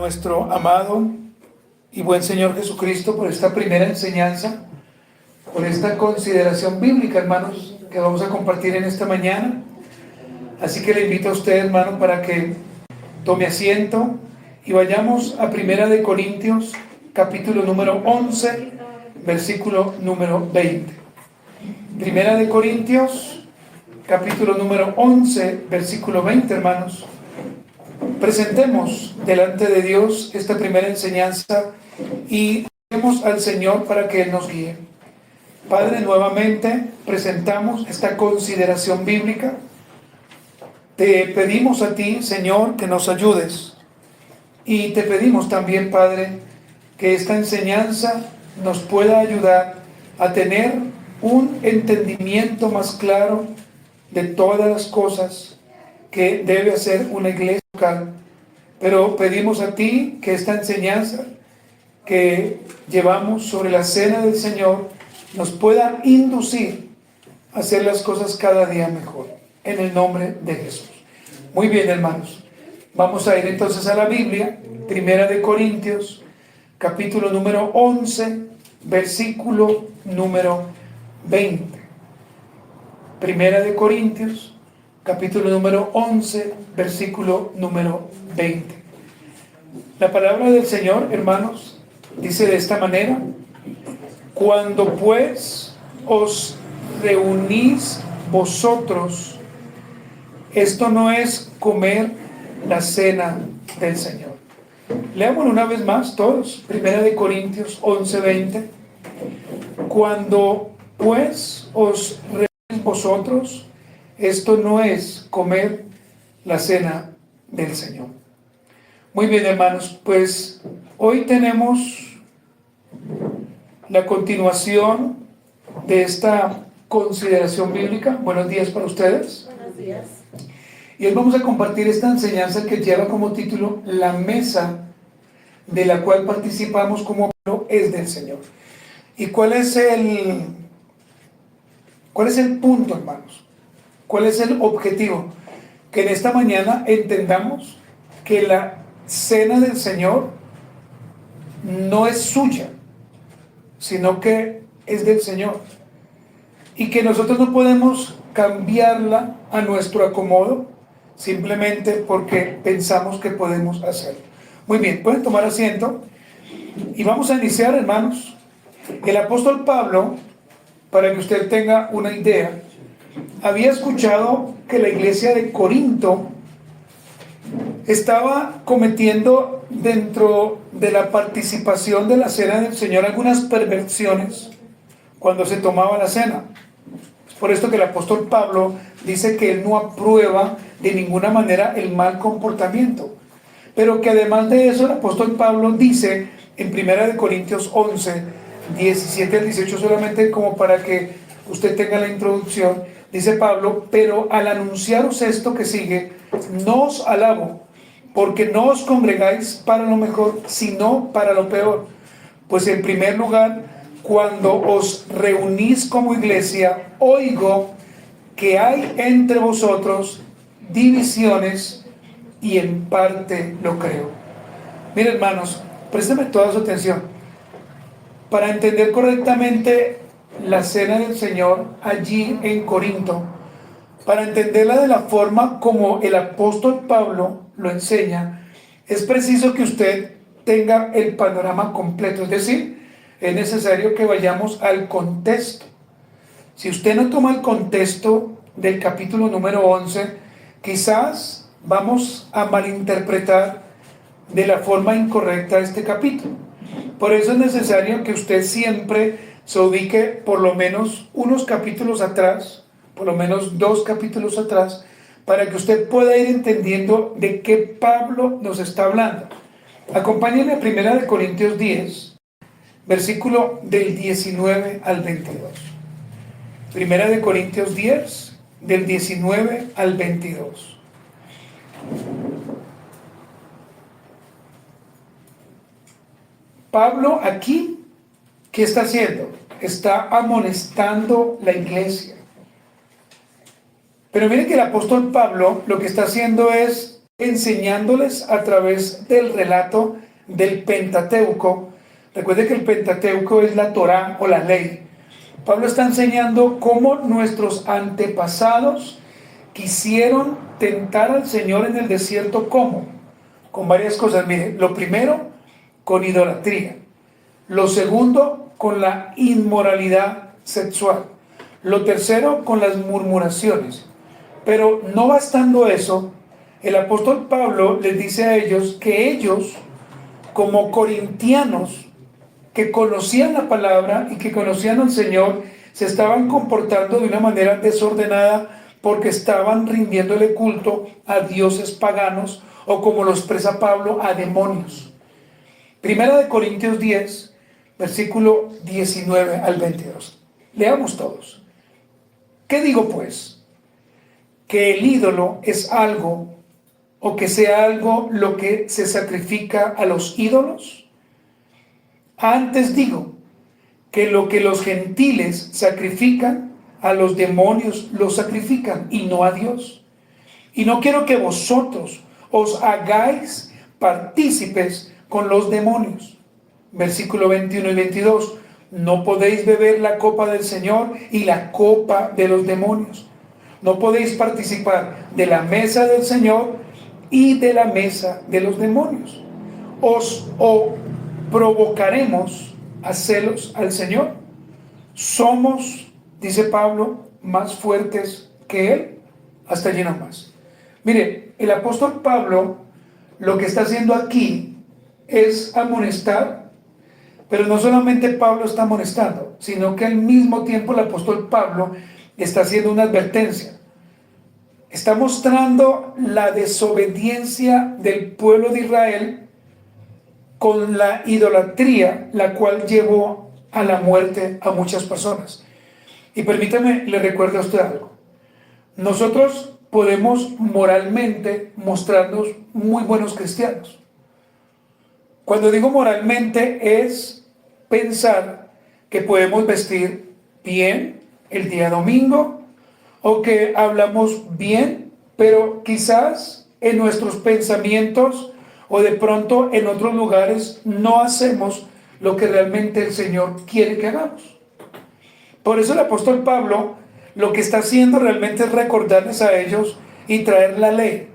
nuestro amado y buen Señor Jesucristo por esta primera enseñanza, por esta consideración bíblica, hermanos, que vamos a compartir en esta mañana. Así que le invito a usted, hermano, para que tome asiento y vayamos a Primera de Corintios, capítulo número 11, versículo número 20. Primera de Corintios, capítulo número 11, versículo 20, hermanos. Presentemos delante de Dios esta primera enseñanza y demos al Señor para que Él nos guíe. Padre, nuevamente presentamos esta consideración bíblica. Te pedimos a ti, Señor, que nos ayudes. Y te pedimos también, Padre, que esta enseñanza nos pueda ayudar a tener un entendimiento más claro de todas las cosas que debe hacer una iglesia local. Pero pedimos a ti que esta enseñanza que llevamos sobre la cena del Señor nos pueda inducir a hacer las cosas cada día mejor, en el nombre de Jesús. Muy bien, hermanos, vamos a ir entonces a la Biblia, Primera de Corintios, capítulo número 11, versículo número 20. Primera de Corintios, capítulo número 11, versículo número 20. La palabra del Señor, hermanos, dice de esta manera: cuando pues os reunís vosotros, esto no es comer la cena del Señor. Leámoslo una vez más todos. Primera de Corintios 11, 20. Cuando pues os reunís vosotros, esto no es comer la cena del Señor. Muy bien, hermanos, pues hoy tenemos la continuación de esta consideración bíblica. Buenos días para ustedes. Buenos días. Y hoy vamos a compartir esta enseñanza que lleva como título La mesa de la cual participamos como pueblo es del Señor. ¿Y cuál es el punto, hermanos? ¿Cuál es el objetivo? Que en esta mañana entendamos que la cena del Señor no es suya, sino que es del Señor. Y que nosotros no podemos cambiarla a nuestro acomodo, simplemente porque pensamos que podemos hacerlo. Muy bien, pueden tomar asiento. Y vamos a iniciar, hermanos. El apóstol Pablo, para que usted tenga una idea, había escuchado que la iglesia de Corinto estaba cometiendo dentro de la participación de la cena del Señor algunas perversiones cuando se tomaba la cena. Es por esto que el apóstol Pablo dice que él no aprueba de ninguna manera el mal comportamiento, pero que además de eso el apóstol Pablo dice en 1 Corintios 11, 17 al 18, solamente como para que usted tenga la introducción. Dice Pablo: pero al anunciaros esto que sigue, no os alabo, porque no os congregáis para lo mejor, sino para lo peor. Pues en primer lugar, cuando os reunís como iglesia, oigo que hay entre vosotros divisiones, y en parte lo creo. Miren, hermanos, présteme toda su atención. Para entender correctamente la cena del Señor allí en Corinto, para entenderla de la forma como el apóstol Pablo lo enseña, es preciso que usted tenga el panorama completo, es decir, es necesario que vayamos al contexto. Si usted no toma el contexto del capítulo número 11, quizás vamos a malinterpretar de la forma incorrecta este capítulo. Por eso es necesario que usted siempre se ubique por lo menos unos capítulos atrás, por lo menos 2 capítulos atrás, para que usted pueda ir entendiendo de qué Pablo nos está hablando. Acompáñenme a 1 Corintios 10, versículo del 19 al 22. 1 Corintios 10, del 19 al 22. Pablo aquí, ¿qué está haciendo? Está amonestando la iglesia. Pero miren que el apóstol Pablo lo que está haciendo es enseñándoles a través del relato del Pentateuco. Recuerde que el Pentateuco es la Torá o la ley. Pablo está enseñando cómo nuestros antepasados quisieron tentar al Señor en el desierto. ¿Cómo? Con varias cosas. Mire, lo primero, con idolatría. Lo segundo, con la inmoralidad sexual. Lo tercero, con las murmuraciones. Pero no bastando eso, el apóstol Pablo les dice a ellos que ellos, como corintianos, que conocían la palabra y que conocían al Señor, se estaban comportando de una manera desordenada porque estaban rindiéndole culto a dioses paganos, o como lo expresa Pablo, a demonios. Primera de Corintios 10, versículo 19 al 22. Leamos todos. ¿Qué digo pues? ¿Que el ídolo es algo, o que sea algo lo que se sacrifica a los ídolos? Antes digo que lo que los gentiles sacrifican, a los demonios los sacrifican y no a Dios. Y no quiero que vosotros os hagáis partícipes con los demonios. Versículo 21 y 22. No podéis beber la copa del Señor y la copa de los demonios. No podéis participar de la mesa del Señor y de la mesa de los demonios. O provocaremos a celos al Señor. Somos, dice Pablo, más fuertes que Él. Hasta allí nomás. Mire, el apóstol Pablo lo que está haciendo aquí es amonestar, pero no solamente Pablo está amonestando, sino que al mismo tiempo el apóstol Pablo está haciendo una advertencia. Está mostrando la desobediencia del pueblo de Israel con la idolatría, la cual llevó a la muerte a muchas personas. Y permítame, le recuerdo a usted algo. Nosotros podemos moralmente mostrarnos muy buenos cristianos. Cuando digo moralmente es pensar que podemos vestir bien el día domingo, o que hablamos bien, pero quizás en nuestros pensamientos o de pronto en otros lugares no hacemos lo que realmente el Señor quiere que hagamos. Por eso el apóstol Pablo lo que está haciendo realmente es recordarles a ellos y traer la ley.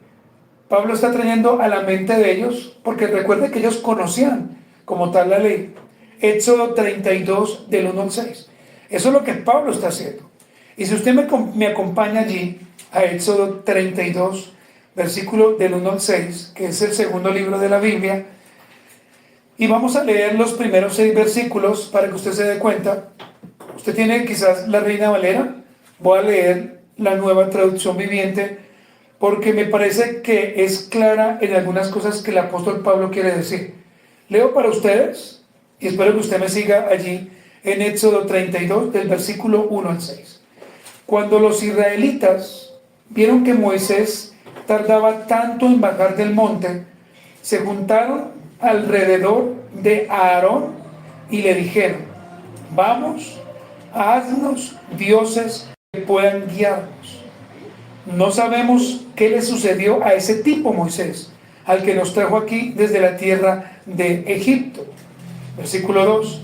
Pablo está trayendo a la mente de ellos, porque recuerde que ellos conocían como tal la ley. Éxodo 32 del 1 al 6. Eso es lo que Pablo está haciendo. Y si usted me acompaña allí a Éxodo 32, versículo del 1 al 6, que es el segundo libro de la Biblia, y vamos a leer los primeros 6 versículos para que usted se dé cuenta. Usted tiene quizás la Reina Valera. Voy a leer la Nueva Traducción Viviente, porque me parece que es clara en algunas cosas que el apóstol Pablo quiere decir. Leo para ustedes y espero que usted me siga allí en Éxodo 32 del versículo 1 al 6. Cuando los israelitas vieron que Moisés tardaba tanto en bajar del monte, se juntaron alrededor de Aarón y le dijeron: vamos, haznos dioses que puedan guiarnos. No sabemos qué le sucedió a ese tipo Moisés, al que nos trajo aquí desde la tierra de Egipto. Versículo 2.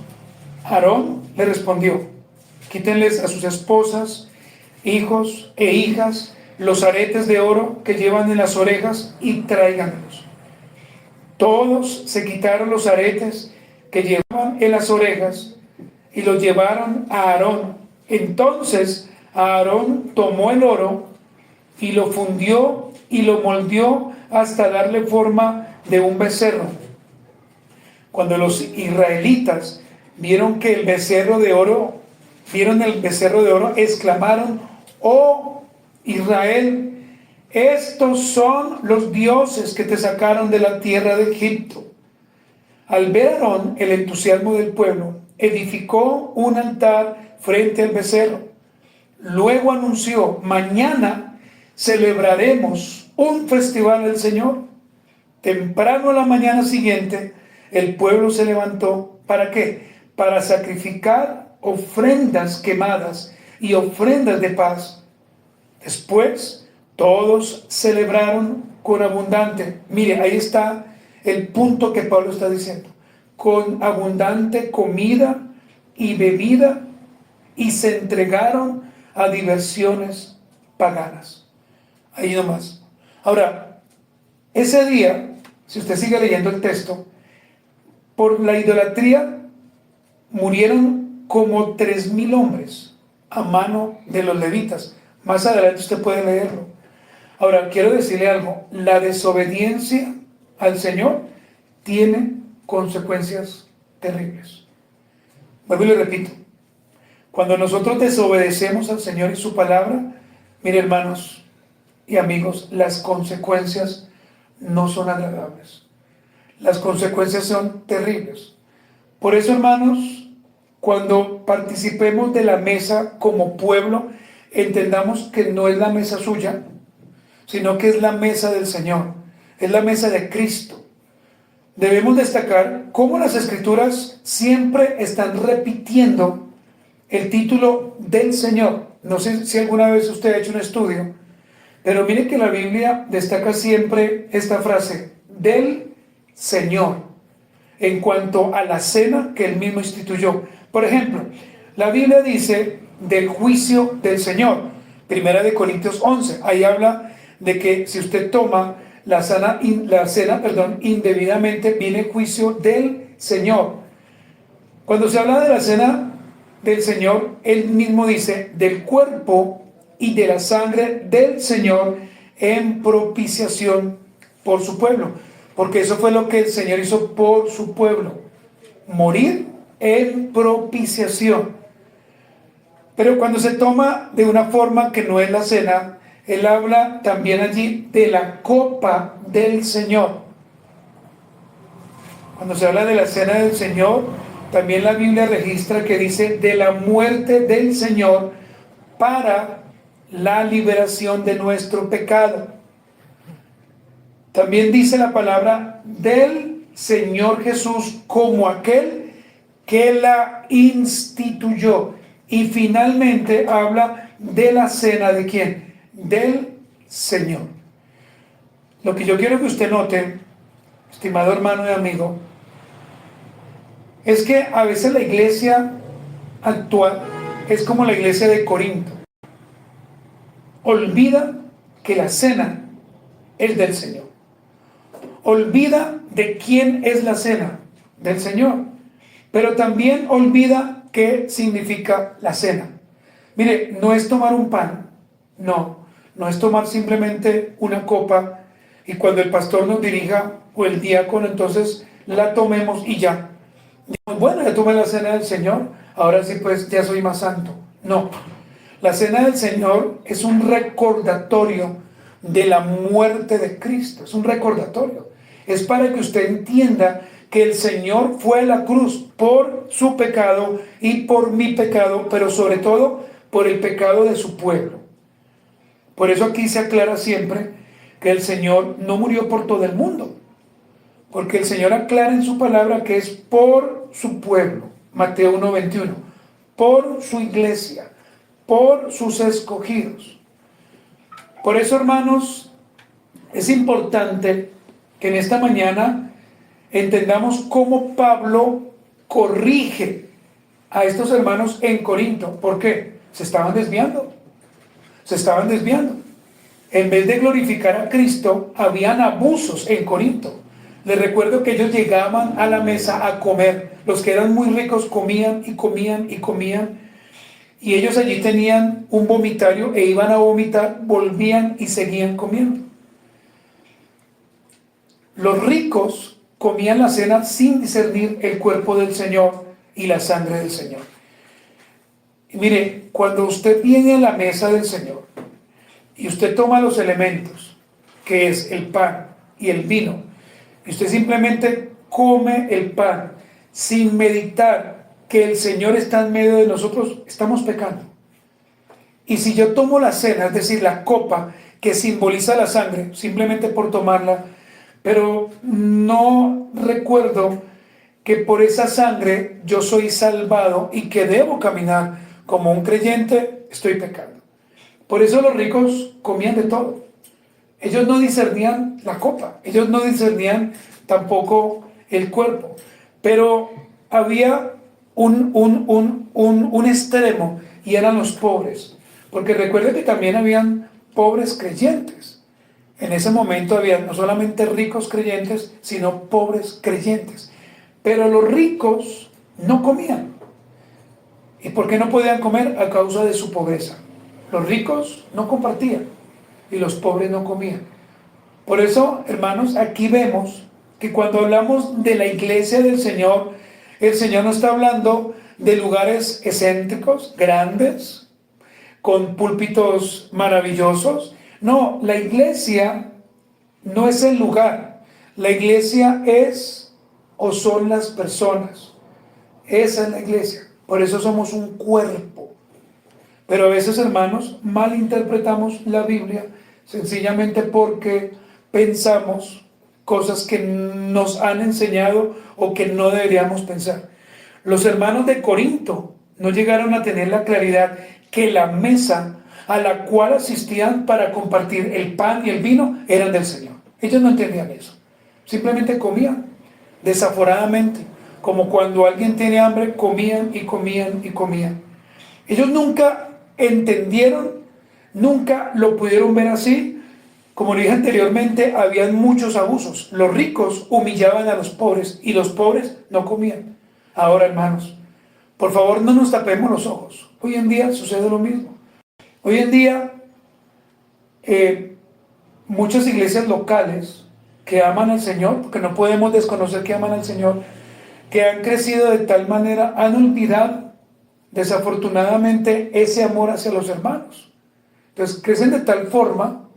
Aarón le respondió: quítenles a sus esposas, hijos e hijas los aretes de oro que llevan en las orejas y tráiganlos. Todos se quitaron los aretes que llevaban en las orejas y los llevaron a Aarón. Entonces Aarón tomó el oro y lo fundió y lo moldeó hasta darle forma de un becerro. Cuando los israelitas vieron el becerro de oro, exclamaron: oh Israel, estos son los dioses que te sacaron de la tierra de Egipto. Al ver a Aarón el entusiasmo del pueblo, edificó un altar frente al becerro. Luego anunció: mañana celebraremos un festival del Señor. Temprano a la mañana siguiente, el pueblo se levantó. ¿Para qué? Para sacrificar ofrendas quemadas y ofrendas de paz. Después, todos celebraron con abundante. Mire, ahí está el punto que Pablo está diciendo. Con abundante comida y bebida, y se entregaron a diversiones paganas. Ahí nomás. Ahora, ese día, si usted sigue leyendo el texto, por la idolatría murieron como 3,000 hombres a mano de los levitas. Más adelante usted puede leerlo. Ahora, quiero decirle algo. La desobediencia al Señor tiene consecuencias terribles. Vuelvo y le repito. Cuando nosotros desobedecemos al Señor y su palabra, mire, hermanos y amigos, las consecuencias no son agradables. Las consecuencias son terribles. Por eso, hermanos, cuando participemos de la mesa como pueblo, entendamos que no es la mesa suya, sino que es la mesa del Señor, es la mesa de Cristo. Debemos destacar cómo las Escrituras siempre están repitiendo el título del Señor. No sé si alguna vez usted ha hecho un estudio, pero mire que la Biblia destaca siempre esta frase, del Señor, en cuanto a la cena que Él mismo instituyó. Por ejemplo, la Biblia dice del juicio del Señor, Primera de Corintios 11, ahí habla de que si usted toma la cena, indebidamente, viene el juicio del Señor. Cuando se habla de la cena del Señor, Él mismo dice del cuerpo y de la sangre del Señor en propiciación por su pueblo, porque eso fue lo que el Señor hizo por su pueblo, morir en propiciación. Pero cuando se toma de una forma que no es la cena, Él habla también allí de la copa del Señor. Cuando se habla de la cena del Señor, también la Biblia registra que dice de la muerte del Señor para la liberación de nuestro pecado. También dice la palabra del Señor Jesús como aquel que la instituyó. Y finalmente habla de la cena de ¿quién? Del Señor. Lo que yo quiero que usted note, estimado hermano y amigo, es que a veces la iglesia actual es como la iglesia de Corinto. Olvida que la cena es del Señor. Olvida de quién es la cena, del Señor. Pero también olvida qué significa la cena. Mire, no es tomar un pan, no es tomar simplemente una copa y cuando el pastor nos dirija o el diácono, entonces la tomemos y ya. Bueno, ya tomé la cena del Señor, ahora sí pues ya soy más santo. No, la cena del Señor es un recordatorio de la muerte de Cristo, es un recordatorio. Es para que usted entienda que el Señor fue a la cruz por su pecado y por mi pecado, pero sobre todo por el pecado de su pueblo. Por eso aquí se aclara siempre que el Señor no murió por todo el mundo, porque el Señor aclara en su palabra que es por su pueblo, Mateo 1:21, por su iglesia, por sus escogidos. Por eso, hermanos, es importante que en esta mañana entendamos cómo Pablo corrige a estos hermanos en Corinto. ¿Por qué? Se estaban desviando. En vez de glorificar a Cristo, habían abusos en Corinto. Les recuerdo que ellos llegaban a la mesa a comer. Los que eran muy ricos comían y comían y comían. Y ellos allí tenían un vomitario e iban a vomitar, volvían y seguían comiendo. Los ricos comían la cena sin discernir el cuerpo del Señor y la sangre del Señor. Y mire, cuando usted viene a la mesa del Señor y usted toma los elementos, que es el pan y el vino, y usted simplemente come el pan sin meditar que el Señor está en medio de nosotros, estamos pecando. Y si yo tomo la cena, es decir, la copa que simboliza la sangre, simplemente por tomarla, pero no recuerdo que por esa sangre yo soy salvado y que debo caminar como un creyente, estoy pecando. Por eso los ricos comían de todo. Ellos no discernían la copa, ellos no discernían tampoco el cuerpo, pero había un extremo y eran los pobres, porque recuerden que también habían pobres creyentes. En ese momento había no solamente ricos creyentes, sino pobres creyentes. Pero los ricos no comían. ¿Y por qué no podían comer? A causa de su pobreza. Los ricos no compartían y los pobres no comían. Por eso, hermanos, aquí vemos que cuando hablamos de la iglesia del Señor, el Señor no está hablando de lugares excéntricos, grandes, con púlpitos maravillosos. No, la iglesia no es el lugar. La iglesia es o son las personas. Esa es la iglesia. Por eso somos un cuerpo. Pero a veces, hermanos, malinterpretamos la Biblia sencillamente porque pensamos cosas que nos han enseñado o que no deberíamos pensar. Los hermanos de Corinto no llegaron a tener la claridad que la mesa a la cual asistían para compartir el pan y el vino eran del Señor. Ellos no entendían eso. Simplemente comían desaforadamente, como cuando alguien tiene hambre, comían y comían y comían. Ellos nunca entendieron, nunca lo pudieron ver así. Como le dije anteriormente, habían muchos abusos. Los ricos humillaban a los pobres y los pobres no comían. Ahora, hermanos, por favor, no nos tapemos los ojos. Hoy en día sucede lo mismo. Hoy en día, muchas iglesias locales que aman al Señor, porque no podemos desconocer que aman al Señor, que han crecido de tal manera, han olvidado desafortunadamente ese amor hacia los hermanos. Entonces crecen de tal forma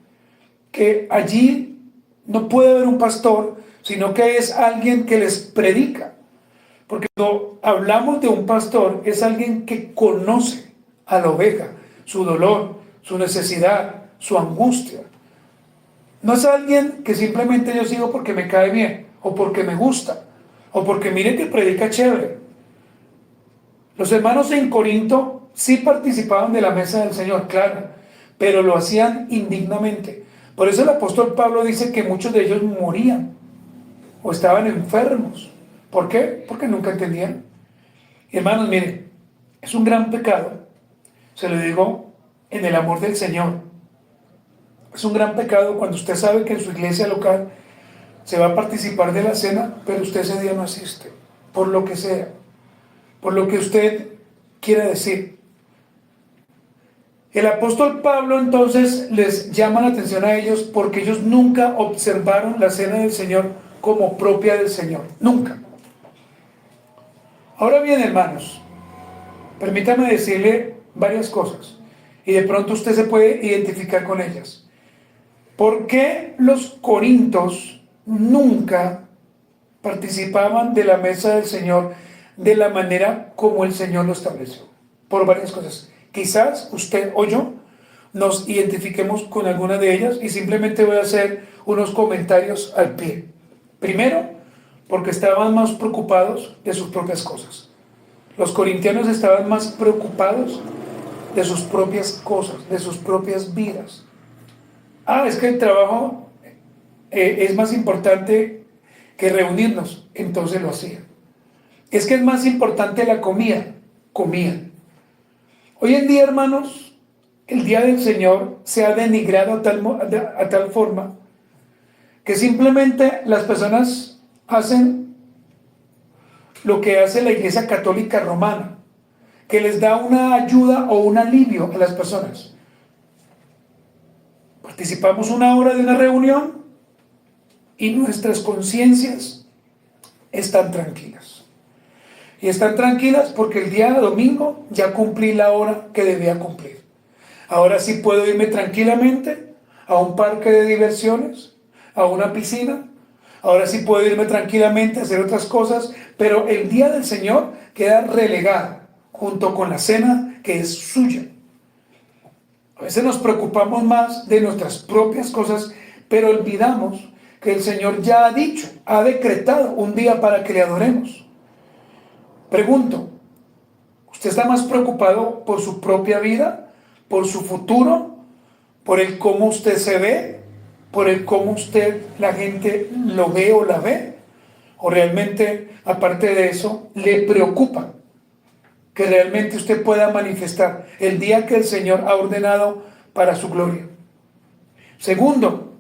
que allí no puede haber un pastor, sino que es alguien que les predica. Porque cuando hablamos de un pastor, es alguien que conoce a la oveja, su dolor, su necesidad, su angustia. No es alguien que simplemente yo sigo porque me cae bien, o porque me gusta, o porque mire que predica chévere. Los hermanos en Corinto sí participaban de la mesa del Señor, claro, pero lo hacían indignamente. Por eso el apóstol Pablo dice que muchos de ellos morían o estaban enfermos. ¿Por qué? Porque nunca entendían. Hermanos, miren, es un gran pecado, se lo digo en el amor del Señor. Es un gran pecado cuando usted sabe que en su iglesia local se va a participar de la cena, pero usted ese día no asiste, por lo que sea, por lo que usted quiera decir. El apóstol Pablo entonces les llama la atención a ellos porque ellos nunca observaron la cena del Señor como propia del Señor, nunca. Ahora bien, hermanos, permítame decirle varias cosas y de pronto usted se puede identificar con ellas. ¿Por qué los corintios nunca participaban de la mesa del Señor de la manera como el Señor lo estableció? Por varias cosas. Quizás usted o yo nos identifiquemos con alguna de ellas y simplemente voy a hacer unos comentarios al pie. Primero, porque estaban más preocupados de sus propias cosas. Los corintianos estaban más preocupados de sus propias cosas, de sus propias vidas. Es que el trabajo es más importante que reunirnos, entonces lo hacían. Es que es más importante la comida, comían. Hoy en día, hermanos, el día del Señor se ha denigrado a tal forma que simplemente las personas hacen lo que hace la Iglesia Católica Romana, que les da una ayuda o un alivio a las personas. Participamos una hora de una reunión y nuestras conciencias están tranquilas. Y están tranquilas porque el día domingo ya cumplí la hora que debía cumplir. Ahora sí puedo irme tranquilamente a un parque de diversiones, a una piscina. Ahora sí puedo irme tranquilamente a hacer otras cosas, pero el día del Señor queda relegado junto con la cena que es suya. A veces nos preocupamos más de nuestras propias cosas, pero olvidamos que el Señor ya ha dicho, ha decretado un día para que le adoremos. Pregunto, ¿usted está más preocupado por su propia vida, por su futuro, por el cómo usted se ve, por el cómo usted, la gente lo ve o la ve, o realmente, aparte de eso, le preocupa que realmente usted pueda manifestar el día que el Señor ha ordenado para su gloria. Segundo,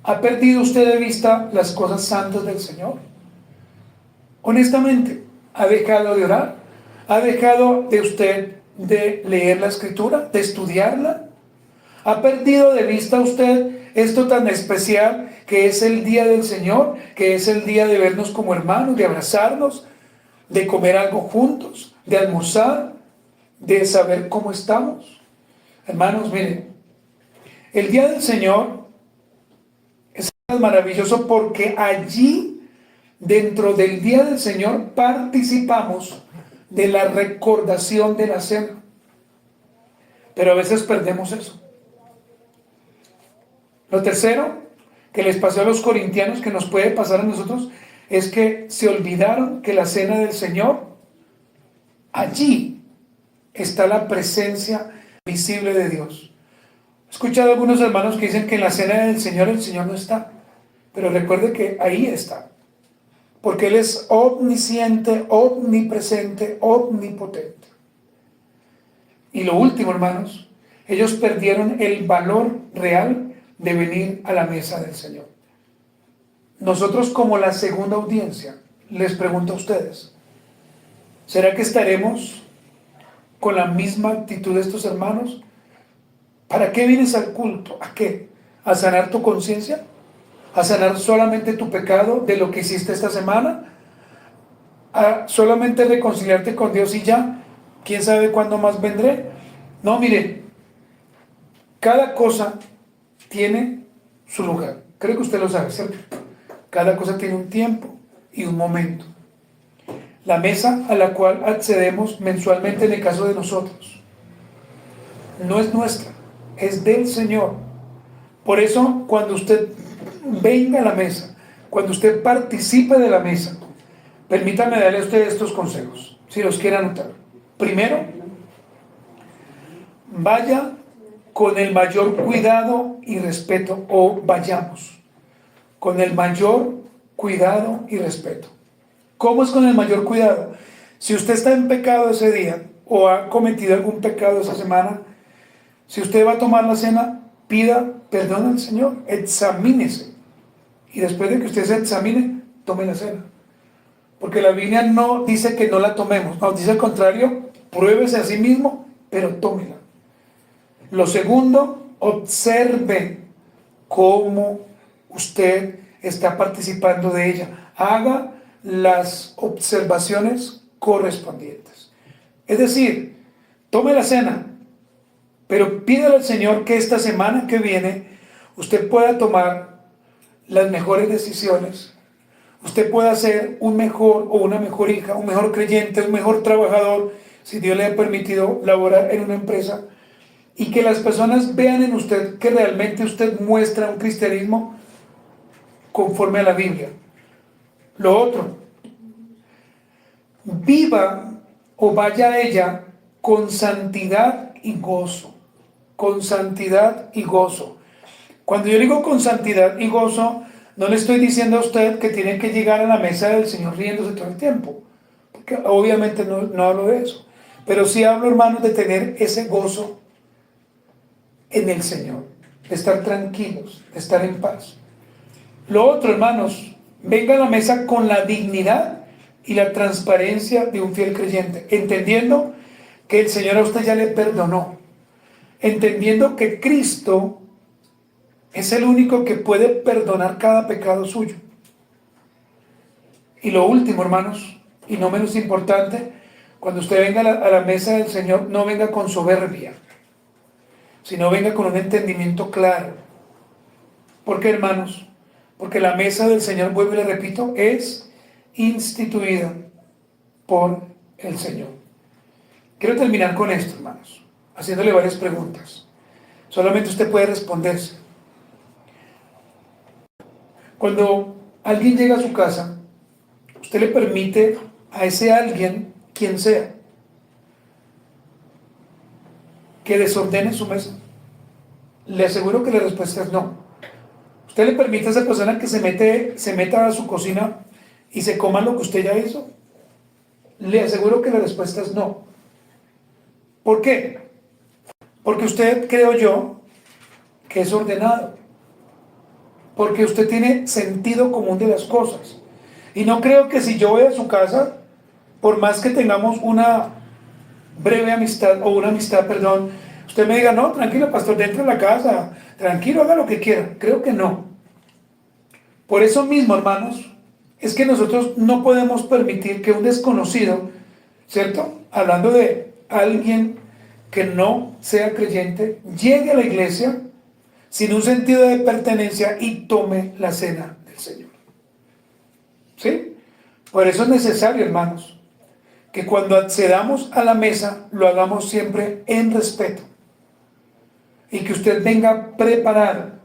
¿ha perdido usted de vista las cosas santas del Señor? Honestamente, ¿ha dejado de orar? ¿Ha dejado de usted de leer la Escritura, de estudiarla? ¿Ha perdido de vista usted esto tan especial que es el día del Señor, que es el día de vernos como hermanos, de abrazarnos, de comer algo juntos, de almorzar, de saber cómo estamos? Hermanos, miren, el día del Señor es maravilloso porque allí, dentro del día del Señor, participamos de la recordación de la cena. Pero a veces perdemos eso. Lo tercero que les pasó a los corintianos, que nos puede pasar a nosotros, es que se olvidaron que la cena del Señor, allí está la presencia visible de Dios. He escuchado a algunos hermanos que dicen que en la cena del Señor el Señor no está, pero recuerde que ahí está, porque Él es omnisciente, omnipresente, omnipotente. Y lo último, hermanos, ellos perdieron el valor real de venir a la mesa del Señor. Nosotros, como la segunda audiencia, les pregunto a ustedes, ¿será que estaremos con la misma actitud de estos hermanos? ¿Para qué vienes al culto? ¿A qué? ¿A sanar tu conciencia? ¿A sanar solamente tu pecado de lo que hiciste esta semana? ¿A solamente reconciliarte con Dios y ya? ¿Quién sabe cuándo más vendré? No, mire, cada cosa tiene su lugar. Creo que usted lo sabe, ¿cierto? Cada cosa tiene un tiempo y un momento. La mesa a la cual accedemos mensualmente en el caso de nosotros no es nuestra, es del Señor. Por eso, cuando usted venga a la mesa, cuando usted participe de la mesa, permítame darle a usted estos consejos, si los quiere anotar. Primero, vaya con el mayor cuidado y respeto, o vayamos con el mayor cuidado y respeto. ¿Cómo es con el mayor cuidado? Si usted está en pecado ese día, o ha cometido algún pecado esa semana, si usted va a tomar la cena, pida perdón al Señor, examínese. Y después de que usted se examine, tome la cena. Porque la Biblia no dice que no la tomemos, no, dice al contrario, pruébese a sí mismo, pero tómela. Lo segundo, observe cómo usted está participando de ella. Haga las observaciones correspondientes. Es decir, tome la cena, pero pídale al Señor que esta semana que viene usted pueda tomar las mejores decisiones. Usted pueda ser un mejor o una mejor hija, un mejor creyente, un mejor trabajador, si Dios le ha permitido laborar en una empresa, y que las personas vean en usted que realmente usted muestra un cristianismo conforme a la Biblia. Lo otro, viva o vaya a ella con santidad y gozo. Con santidad y gozo. Cuando yo digo con santidad y gozo, no le estoy diciendo a usted que tiene que llegar a la mesa del Señor riéndose todo el tiempo, porque obviamente no hablo de eso. Pero sí hablo, hermanos, de tener ese gozo en el Señor, de estar tranquilos, de estar en paz. Lo otro, hermanos, venga a la mesa con la dignidad y la transparencia de un fiel creyente, entendiendo que el Señor a usted ya le perdonó, entendiendo que Cristo es el único que puede perdonar cada pecado suyo. Y lo último, hermanos, y no menos importante, cuando usted venga a la mesa del Señor, no venga con soberbia, sino venga con un entendimiento claro. ¿Por qué, hermanos? Porque la mesa del Señor, vuelvo y le repito, es instituida por el Señor. Quiero terminar con esto, hermanos, haciéndole varias preguntas. Solamente usted puede responderse. Cuando alguien llega a su casa, usted le permite a ese alguien, quien sea, que desordene su mesa. Le aseguro que la respuesta es no. ¿Usted le permite a esa persona que se meta a su cocina y se coma lo que usted ya hizo? Le aseguro que la respuesta es no. ¿Por qué? Porque usted, creo yo, que es ordenado. Porque usted tiene sentido común de las cosas. Y no creo que si yo voy a su casa, por más que tengamos una breve amistad, o una amistad, perdón, usted me diga, no, tranquilo, pastor, dentro de la casa, tranquilo, haga lo que quiera. Creo que no. Por eso mismo, hermanos, es que nosotros no podemos permitir que un desconocido, ¿cierto? Hablando de alguien que no sea creyente, llegue a la iglesia sin un sentido de pertenencia y tome la cena del Señor. ¿Sí? Por eso es necesario, hermanos, que cuando accedamos a la mesa, lo hagamos siempre en respeto. Y que usted venga preparado.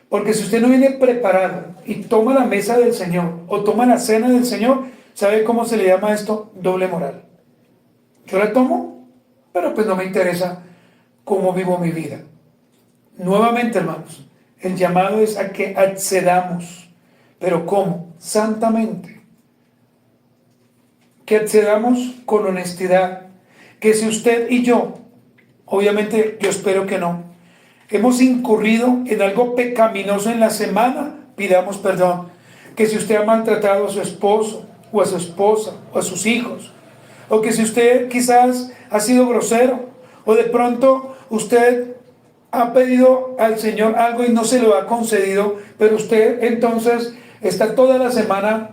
Porque si usted no viene preparado y toma la mesa del Señor o toma la cena del Señor, ¿sabe cómo se le llama esto? Doble moral. Yo la tomo, pero pues no me interesa cómo vivo mi vida. Nuevamente, hermanos, el llamado es a que accedamos. ¿Pero cómo? Santamente. Que accedamos con honestidad. Que si usted y yo, obviamente yo espero que no, hemos incurrido en algo pecaminoso en la semana, pidamos perdón. Que si usted ha maltratado a su esposo, o a su esposa, o a sus hijos, o que si usted quizás ha sido grosero, o de pronto usted ha pedido al Señor algo y no se lo ha concedido, pero usted entonces está toda la semana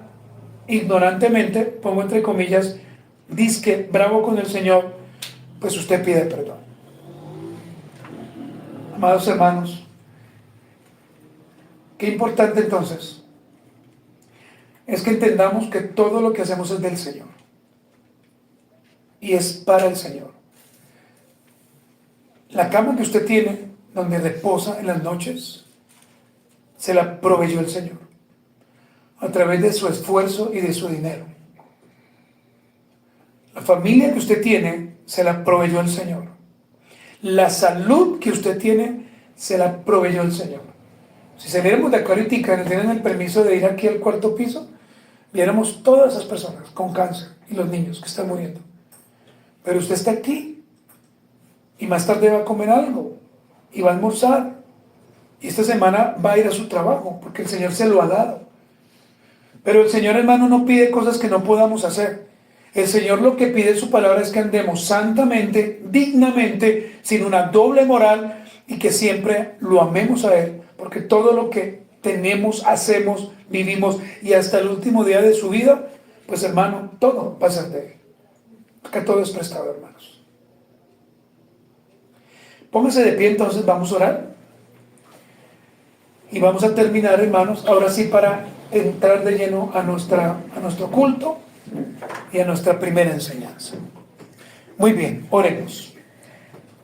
ignorantemente, pongo entre comillas, dizque bravo con el Señor, pues usted pide perdón. Amados hermanos, qué importante entonces es que entendamos que todo lo que hacemos es del Señor y es para el Señor. La cama que usted tiene, donde reposa en las noches, se la proveyó el Señor a través de su esfuerzo y de su dinero. La familia que usted tiene, se la proveyó el Señor. La salud que usted tiene, se la proveyó el Señor. Si saliéramos de acá ahorita y nos dieran el permiso de ir aquí al cuarto piso, viéramos todas esas personas con cáncer y los niños que están muriendo. Pero usted está aquí y más tarde va a comer algo y va a almorzar y esta semana va a ir a su trabajo porque el Señor se lo ha dado. Pero el Señor, hermano, no pide cosas que no podamos hacer. El Señor lo que pide en su palabra es que andemos santamente, dignamente, sin una doble moral y que siempre lo amemos a Él, porque todo lo que tenemos, hacemos, vivimos y hasta el último día de su vida, pues hermano, todo va a ser de Él. Porque todo es prestado, hermanos. Póngase de pie, entonces vamos a orar. Y vamos a terminar, hermanos, ahora sí para entrar de lleno a nuestro culto y a nuestra primera enseñanza. Muy bien, oremos.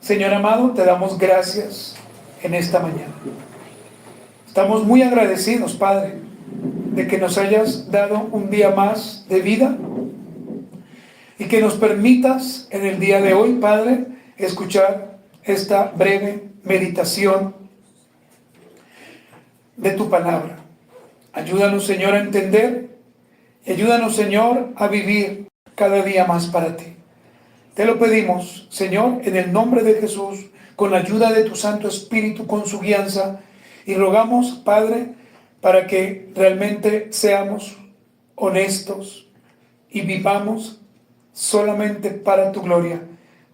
Señor amado, te damos gracias en esta mañana. Estamos muy agradecidos, Padre, de que nos hayas dado un día más de vida y que nos permitas en el día de hoy, Padre, escuchar esta breve meditación de tu palabra. Ayúdanos, Señor, a entender y ayúdanos, Señor, a vivir cada día más para ti. Te lo pedimos, Señor, en el nombre de Jesús, con la ayuda de tu Santo Espíritu, con su guianza, y rogamos, Padre, para que realmente seamos honestos y vivamos solamente para tu gloria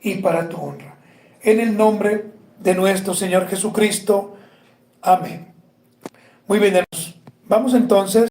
y para tu honra. En el nombre de nuestro Señor Jesucristo. Amén. Muy bien, hermanos. Vamos entonces